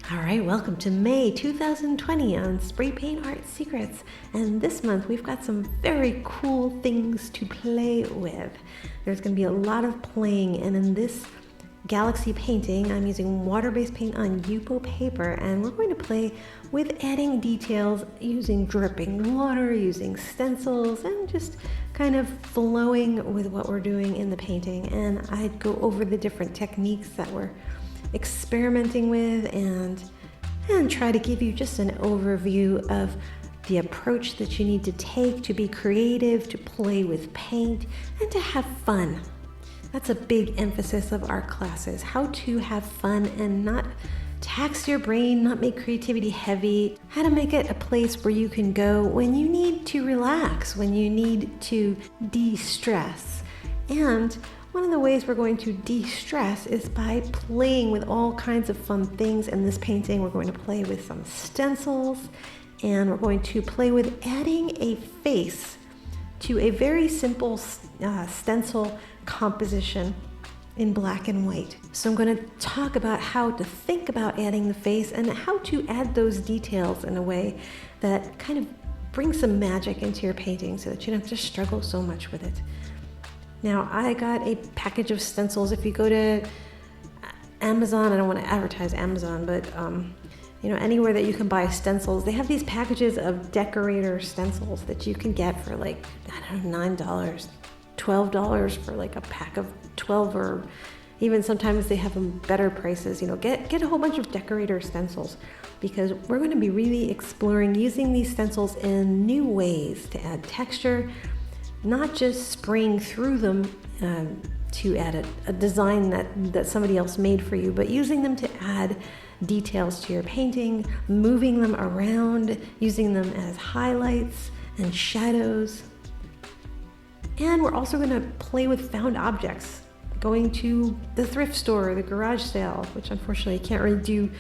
All right, welcome to May 2020 on Spray Paint Art Secrets. And this month we've got some very cool things to play with. There's going to be a lot of playing, and in this galaxy painting, I'm using water-based paint on Yupo paper, and we're going to play with adding details using dripping water, using stencils, and just kind of flowing with what we're doing in the painting. And I'd go over the different techniques that we're experimenting with and try to give you just an overview of the approach that you need to take to be creative, to play with paint, and to have fun. That's a big emphasis of our classes, how to have fun and not tax your brain, not make creativity heavy, how to make it a place where you can go when you need to relax, when you need to de-stress. And one of the ways we're going to de-stress is by playing with all kinds of fun things. In this painting, we're going to play with some stencils, and we're going to play with adding a face to a very simple stencil composition in black and white. So I'm going to talk about how to think about adding the face and how to add those details in a way that kind of brings some magic into your painting so that you don't have to struggle so much with it. Now, I got a package of stencils. If you go to Amazon, I don't want to advertise Amazon, but anywhere that you can buy stencils, they have these packages of decorator stencils that you can get for like, $9, $12 for like a pack of 12, or even sometimes they have them better prices. Get a whole bunch of decorator stencils, because we're going to be really exploring using these stencils in new ways to add texture, not just spraying through them to add a design that somebody else made for you, but using them to add details to your painting, moving them around, using them as highlights and shadows. And we're also going to play with found objects, going to the thrift store or the garage sale, which unfortunately I can't really do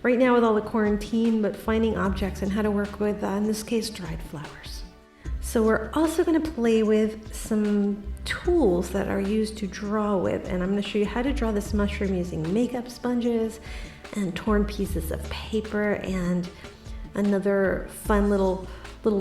right now with all the quarantine, but finding objects and how to work with, in this case, dried flowers. So we're also going to play with some tools that are used to draw with, and I'm going to show you how to draw this mushroom using makeup sponges and torn pieces of paper, and another fun little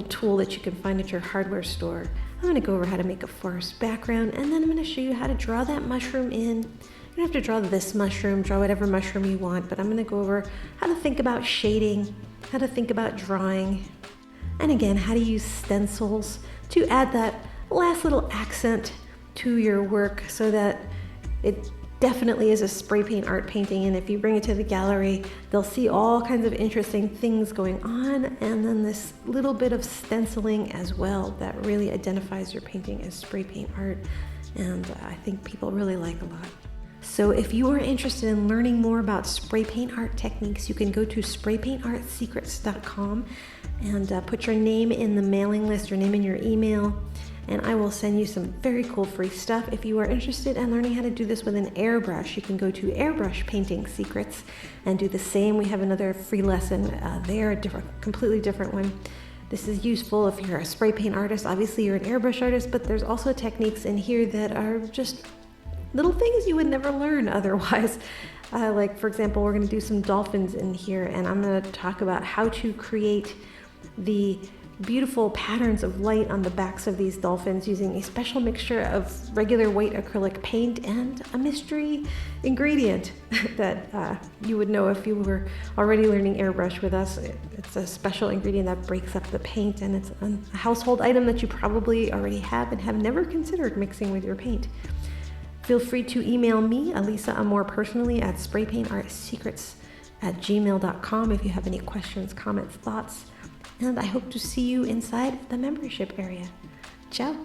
tool that you can find at your hardware store. I'm going to go over how to make a forest background, and then I'm going to show you how to draw that mushroom in. You don't have to draw this mushroom, draw whatever mushroom you want, but I'm going to go over how to think about shading, how to think about drawing, and again, how to use stencils to add that last little accent to your work so that it definitely is a spray paint art painting. And if you bring it to the gallery, they'll see all kinds of interesting things going on, and then this little bit of stenciling as well that really identifies your painting as spray paint art, and I think people really like a lot. So if you are interested in learning more about spray paint art techniques, you can go to spraypaintartsecrets.com and put your name in the mailing list, your name in your email, and I will send you some very cool free stuff. If you are interested in learning how to do this with an airbrush, you can go to Airbrush Painting Secrets and do the same. We have another free lesson there, completely different one. This is useful if you're a spray paint artist. Obviously, you're an airbrush artist, but there's also techniques in here that are just little things you would never learn otherwise. Like, for example, we're going to do some dolphins in here, and I'm going to talk about how to create the beautiful patterns of light on the backs of these dolphins using a special mixture of regular white acrylic paint and a mystery ingredient that you would know if you were already learning airbrush with us. It's a special ingredient that breaks up the paint, and it's a household item that you probably already have and have never considered mixing with your paint. Feel free to email me, Alisa Amor, personally at spraypaintartsecrets@gmail.com if you have any questions, comments, thoughts. And I hope to see you inside the membership area. Ciao.